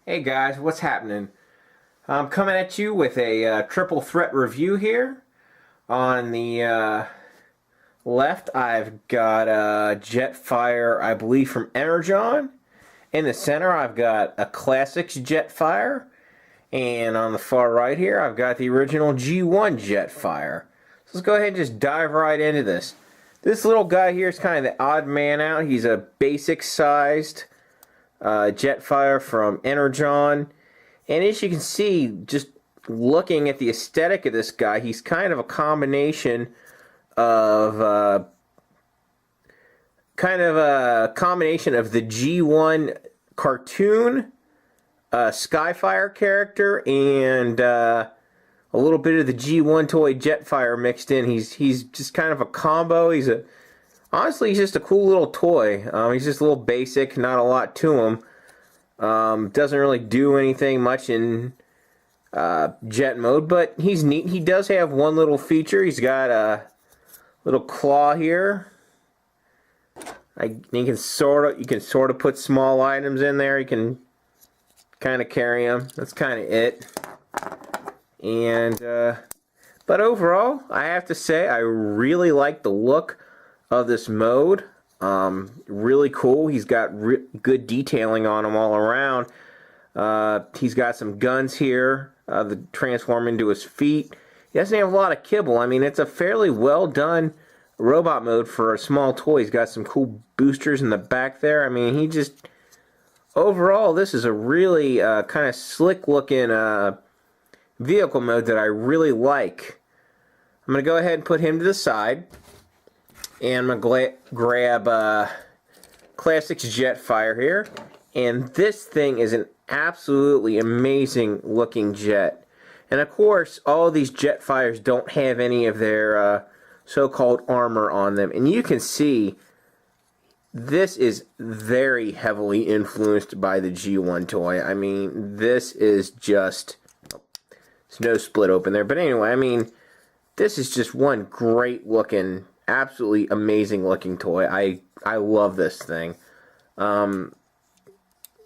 Hey guys, what's happening? I'm coming at you with a triple threat review here. On the left, I've got a Jetfire, I believe, from Energon. In the center, I've got a Classics Jetfire. And on the far right here, I've got the original G1 Jetfire. So let's go ahead and just dive right into this. This little guy here is kind of the odd man out. He's a basic-sized Jetfire from Energon. And as you can see, just looking at the aesthetic of this guy, he's kind of a combination of the G1 cartoon Skyfire character and a little bit of the G1 toy Jetfire mixed in. He's just kind of a combo. Honestly, he's just a cool little toy. He's just a little basic, not a lot to him. Doesn't really do anything much in jet mode, but he's neat. He does have one little feature. He's got a little claw here. You can sort of put small items in there. You can kind of carry them. That's kind of it. And but overall, I have to say I really like the look of this mode. Really cool. He's got good detailing on him all around. He's got some guns here that transform into his feet. He doesn't have a lot of kibble. I mean, it's a fairly well done robot mode for a small toy. He's got some cool boosters in the back there. I mean, overall, this is a really kind of slick looking vehicle mode that I really like. I'm going to go ahead and put him to the side. And I'm going to grab Classics Jetfire here. And this thing is an absolutely amazing looking jet. And of course, all of these Jetfires don't have any of their so-called armor on them. And you can see this is very heavily influenced by the G1 toy. I mean, this is just... There's no split open there. But anyway, I mean, this is just one great looking, absolutely amazing looking toy. I love this thing. It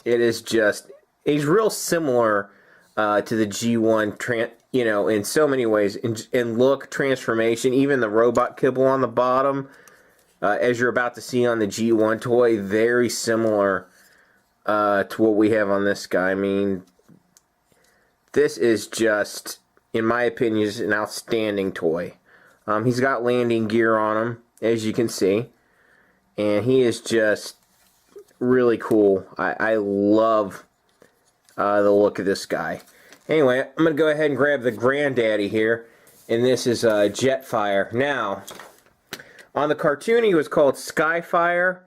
is just, it's real similar to the G1, in so many ways. In look, transformation, even the robot kibble on the bottom, as you're about to see on the G1 toy, very similar to what we have on this guy. I mean, this is just, in my opinion, is an outstanding toy. He's got landing gear on him, as you can see. And he is just really cool. I love the look of this guy. Anyway, I'm going to go ahead and grab the granddaddy here. And this is Jetfire. Now, on the cartoon he was called Skyfire.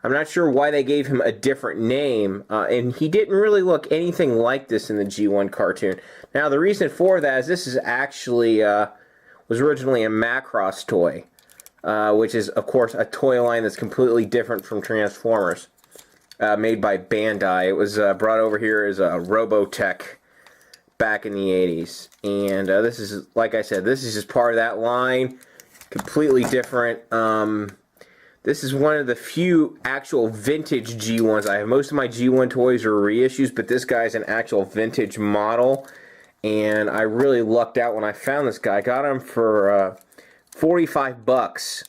I'm not sure why they gave him a different name. And he didn't really look anything like this in the G1 cartoon. Now, the reason for that is this is actually... was originally a Macross toy, which is, of course, a toy line that's completely different from Transformers, made by Bandai. It was brought over here as a Robotech back in the 80s. And this is, like I said, this is just part of that line, completely different. This is one of the few actual vintage G1s I have. Most of my G1 toys are reissues, but this guy's an actual vintage model. And I really lucked out when I found this guy. I got him for 45 bucks,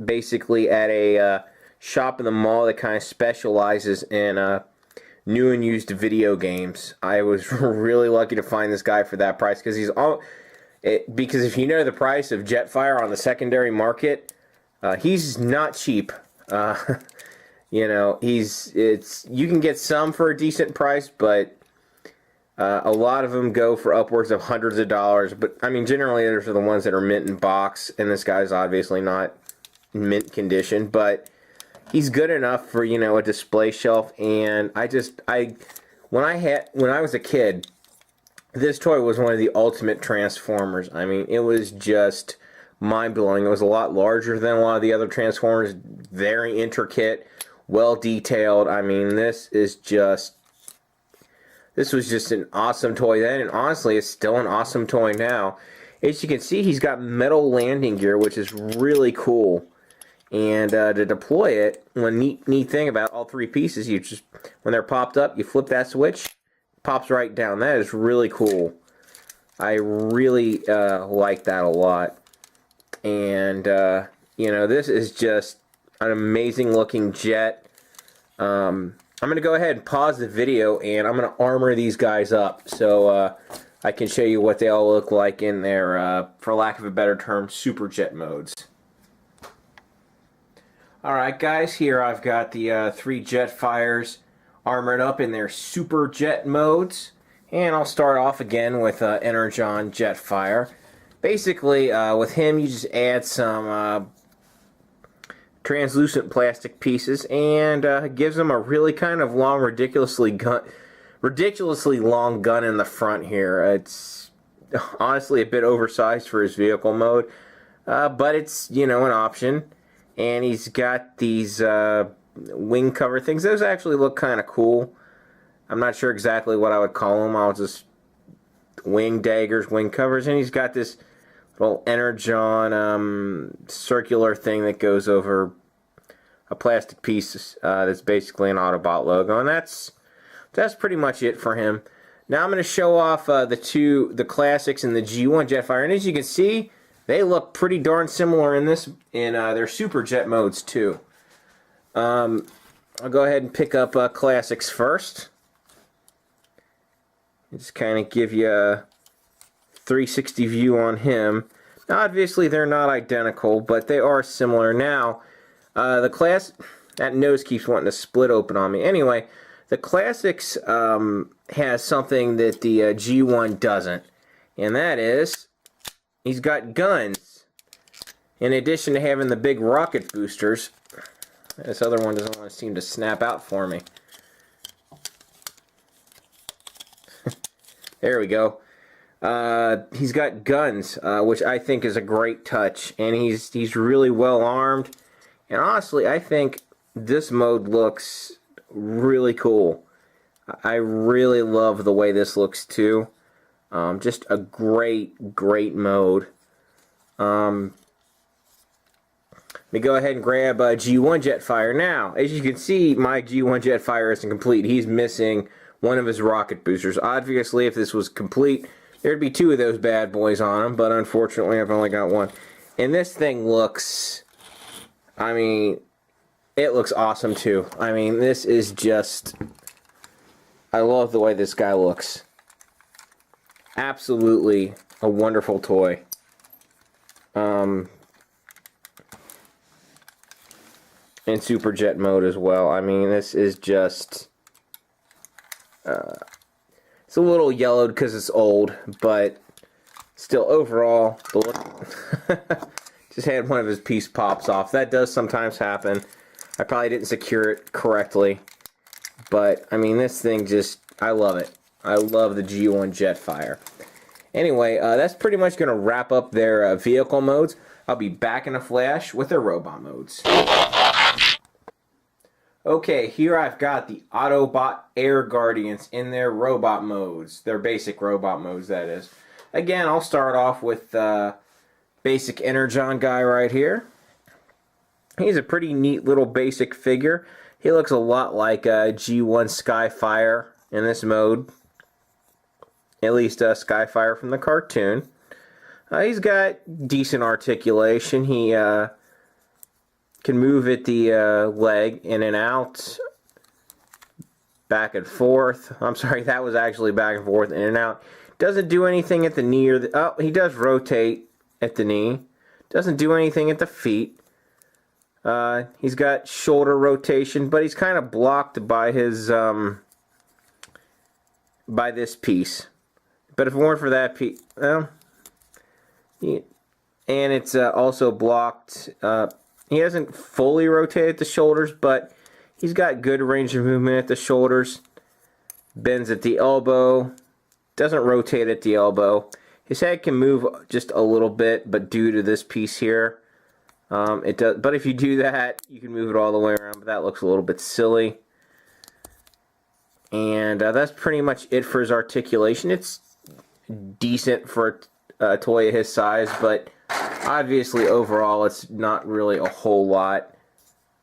basically at a shop in the mall that kind of specializes in new and used video games. I was really lucky to find this guy for that price because because if you know the price of Jetfire on the secondary market, he's not cheap. You can get some for a decent price, but a lot of them go for upwards of hundreds of dollars, but I mean, generally those are the ones that are mint in box, and this guy's obviously not in mint condition, but he's good enough for, a display shelf. And when I was a kid, this toy was one of the ultimate Transformers. I mean, it was just mind-blowing. It was a lot larger than a lot of the other Transformers, very intricate, well detailed. I mean, this was just an awesome toy then, and honestly, it's still an awesome toy now. As you can see, he's got metal landing gear, which is really cool. And to deploy it, one neat thing about all three pieces, you just, when they're popped up, you flip that switch, it pops right down. That is really cool. I really like that a lot. And you know, this is just an amazing looking jet. I'm going to go ahead and pause the video, and I'm going to armor these guys up so I can show you what they all look like in their, for lack of a better term, super jet modes. Alright guys, here I've got the 3 Jetfires armored up in their super jet modes. And I'll start off again with Energon Jetfire. Basically, with him you just add some translucent plastic pieces, and gives him a really kind of long, ridiculously long gun in the front here. It's honestly a bit oversized for his vehicle mode, but it's, you know, an option. And he's got these wing cover things. Those actually look kind of cool. I'm not sure exactly what I would call them. I'll just wing daggers, wing covers. And he's got this little Energon circular thing that goes over a plastic piece that's basically an Autobot logo. And that's pretty much it for him. Now I'm going to show off the classics and the G1 Jetfire. And as you can see, they look pretty darn similar in their super jet modes too. I'll go ahead and pick up classics first. Just kind of give you a 360 view on him. Now, obviously, they're not identical, but they are similar. Now, that nose keeps wanting to split open on me. Anyway, the classics has something that the G1 doesn't, and that is, he's got guns. In addition to having the big rocket boosters, this other one doesn't want to seem to snap out for me. There we go. He's got guns, which I think is a great touch, and he's really well armed. And honestly, I think this mode looks really cool. I really love the way this looks too. Just a great mode. Let me go ahead and grab G1 Jetfire. Now, as you can see, my G1 Jetfire isn't complete. He's missing one of his rocket boosters. Obviously, if this was complete, there'd be 2 of those bad boys on him, but unfortunately, I've only got 1. And this thing looks, I mean, it looks awesome too. I mean, this is just, I love the way this guy looks. Absolutely a wonderful toy. In super jet mode as well. I mean, this is just, it's a little yellowed because it's old, but still overall, the look, just had one of his piece pops off. That does sometimes happen. I probably didn't secure it correctly, but I mean, this thing just, I love it. I love the G1 Jetfire. Anyway, that's pretty much going to wrap up their vehicle modes. I'll be back in a flash with their robot modes. Okay, here I've got the Autobot Air Guardians in their robot modes. Their basic robot modes, that is. Again, I'll start off with basic Energon guy right here. He's a pretty neat little basic figure. He looks a lot like G1 Skyfire in this mode. At least Skyfire from the cartoon. He's got decent articulation. He can move at the leg in and out, back and forth. I'm sorry, that was actually back and forth, in and out. Doesn't do anything at the knee or the, oh, he does rotate at the knee. Doesn't do anything at the feet. He's got shoulder rotation, but he's kind of blocked by his by this piece. But if it weren't for that piece, well, and it's also blocked. He hasn't fully rotated the shoulders, but he's got good range of movement at the shoulders. Bends at the elbow. Doesn't rotate at the elbow. His head can move just a little bit, but due to this piece here, it does. But if you do that, you can move it all the way around. But that looks a little bit silly. And that's pretty much it for his articulation. It's decent for a toy of his size, but Obviously, overall, it's not really a whole lot,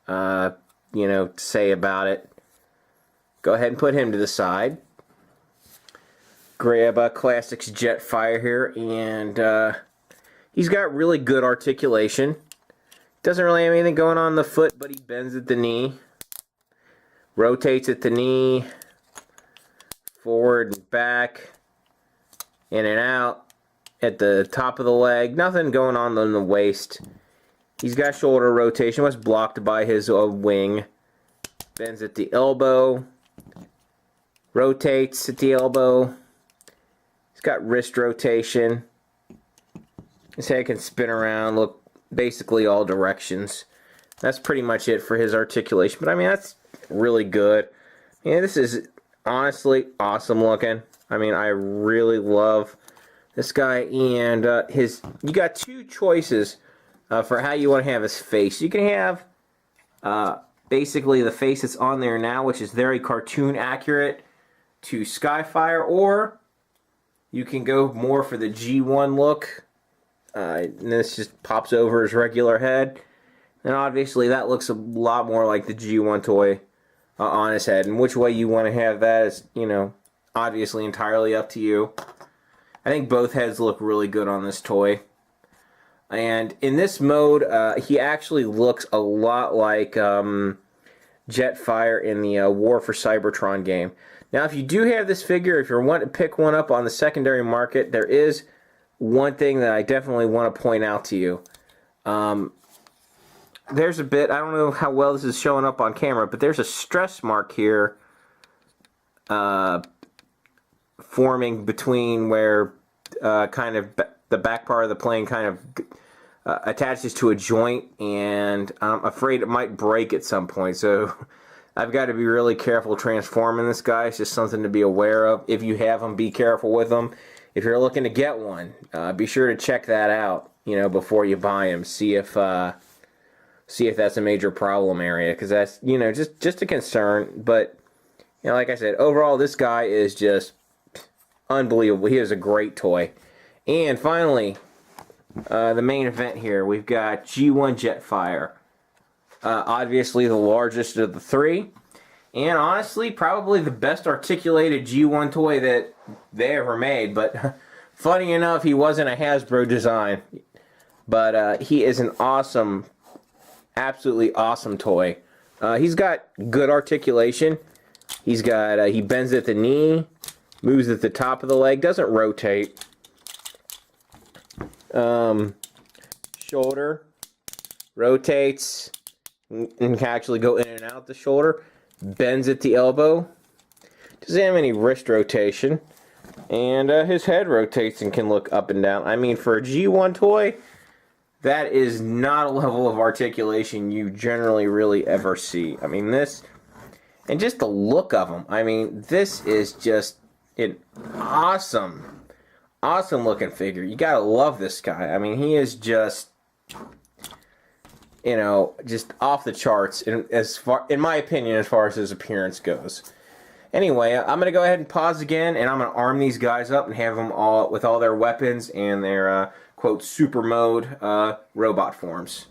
you know, to say about it. Go ahead and put him to the side. Grab Classics Jetfire here, and he's got really good articulation. Doesn't really have anything going on the foot, but he bends at the knee. Rotates at the knee. Forward and back. In and out. At the top of the leg. Nothing going on in the waist. He's got shoulder rotation. Was blocked by his wing. Bends at the elbow. Rotates at the elbow. He's got wrist rotation. His head can spin around. Look. Basically all directions. That's pretty much it for his articulation. But I mean, that's really good. Yeah, this is honestly awesome looking. I mean, I really love this guy. And you got two choices for how you want to have his face. You can have basically the face that's on there now, which is very cartoon accurate to Skyfire, or you can go more for the G1 look. And this just pops over his regular head. And obviously that looks a lot more like the G1 toy on his head. And which way you want to have that is, you know, obviously entirely up to you. I think both heads look really good on this toy. And in this mode, he actually looks a lot like Jetfire in the War for Cybertron game. Now, if you do have this figure, if you're wanting to pick one up on the secondary market, there is one thing that I definitely want to point out to you. There's a bit, I don't know how well this is showing up on camera, but there's a stress mark here forming between where kind of the back part of the plane kind of attaches to a joint, and I'm afraid it might break at some point. So I've got to be really careful transforming this guy. It's just something to be aware of. If you have them, be careful with them. If you're looking to get one, be sure to check that out, you know, before you buy them. See if that's a major problem area, because that's, you know, just a concern. But, you know, like I said, overall, this guy is just unbelievable. He is a great toy. And finally, the main event here, we've got G1 Jetfire. Obviously the largest of the three. And honestly, probably the best articulated G1 toy that they ever made. But funny enough, he wasn't a Hasbro design. But he is an awesome, absolutely awesome toy. He's got good articulation. He's got, he bends at the knee, moves at the top of the leg, doesn't rotate. Shoulder, rotates, and can actually go in and out the shoulder. Bends at the elbow. Doesn't have any wrist rotation. And his head rotates and can look up and down. I mean, for a G1 toy, that is not a level of articulation you generally really ever see. I mean, this, and just the look of him. I mean, this is just an awesome, awesome looking figure. You gotta love this guy. I mean, he is just, you know, just off the charts in my opinion, as far as his appearance goes. Anyway, I'm going to go ahead and pause again, and I'm going to arm these guys up and have them all with all their weapons and their, quote, super mode robot forms.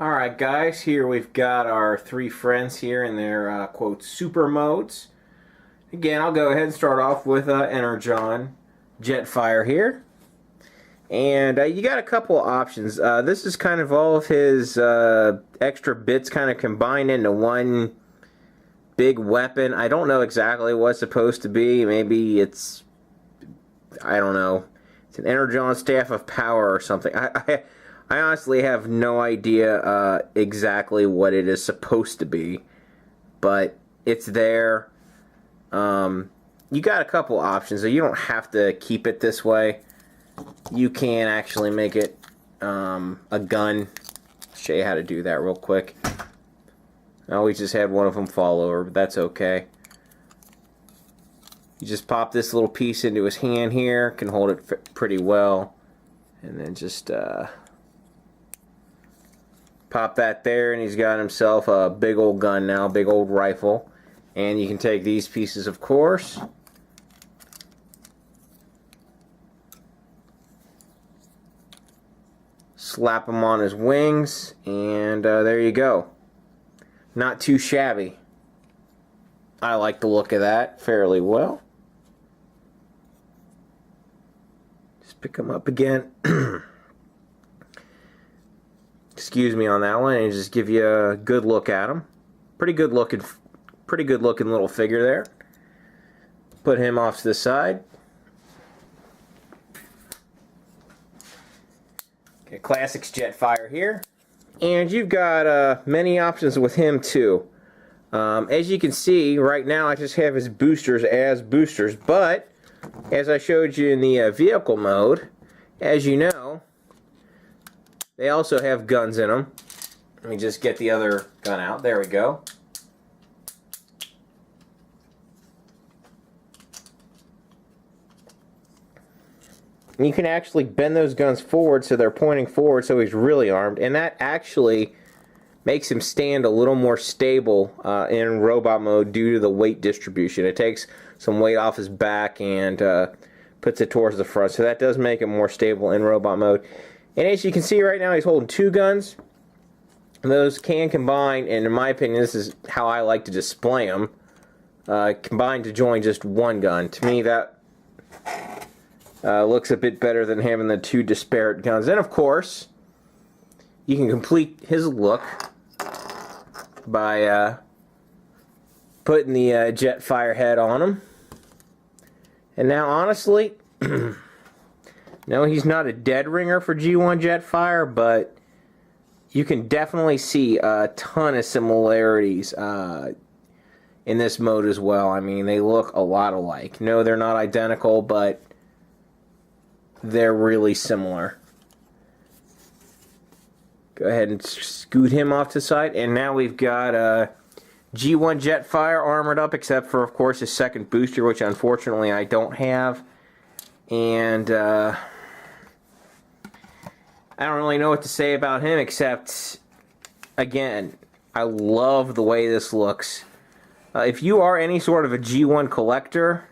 Alright guys, here we've got our three friends here in their, quote, super modes. Again, I'll go ahead and start off with Energon Jetfire here. And you got a couple options. This is kind of all of his extra bits kind of combined into one big weapon. I don't know exactly what it's supposed to be. Maybe it's, I don't know, it's an Energon Staff of Power or something. I honestly have no idea exactly what it is supposed to be, but it's there. You got a couple options, so you don't have to keep it this way. You can actually make it a gun. Show you how to do that real quick. Oh, we just had one of them fall over, but that's okay. You just pop this little piece into his hand here, can hold it pretty well, and then just pop that there, and he's got himself a big old gun now, big old rifle. And you can take these pieces, of course, slap him on his wings, and there you go. Not too shabby. I like the look of that fairly well. Just pick him up again. Excuse me on that one, and just give you a good look at him. Pretty good looking little figure there. Put him off to the side. Okay, Classics Jetfire here, and you've got many options with him too. As you can see, right now I just have his boosters as boosters, but as I showed you in the vehicle mode, as you know, they also have guns in them. Let me just get the other gun out. There we go. And you can actually bend those guns forward so they're pointing forward, so he's really armed, and that actually makes him stand a little more stable in robot mode due to the weight distribution. It takes some weight off his back and puts it towards the front, so that does make him more stable in robot mode. And as you can see right now, he's holding two guns. Those can combine, and in my opinion, this is how I like to display them, combine to join just one gun. To me, that looks a bit better than having the two disparate guns. And of course, you can complete his look by putting the Jetfire head on him. And now, honestly, no, he's not a dead ringer for G1 Jetfire, but you can definitely see a ton of similarities in this mode as well. I mean, they look a lot alike. No, they're not identical, but they're really similar. Go ahead and scoot him off to the side, and now we've got G1 Jetfire armored up, except for, of course, his second booster, which unfortunately I don't have. And I don't really know what to say about him, except, again, I love the way this looks. If you are any sort of a G1 collector,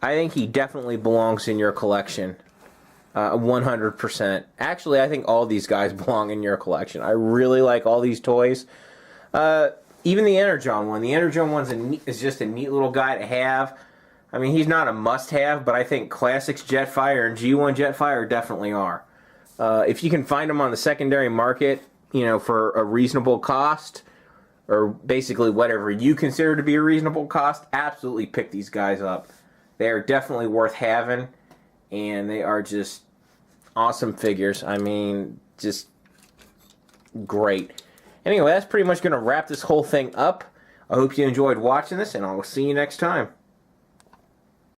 I think he definitely belongs in your collection. 100%. Actually, I think all these guys belong in your collection. I really like all these toys. Even the Energon one. The Energon one is just a neat little guy to have. I mean, he's not a must-have, but I think Classics Jetfire and G1 Jetfire definitely are. If you can find them on the secondary market, you know, for a reasonable cost, or basically whatever you consider to be a reasonable cost, absolutely pick these guys up. They are definitely worth having, and they are just awesome figures. I mean, just great. Anyway, that's pretty much going to wrap this whole thing up. I hope you enjoyed watching this, and I will see you next time.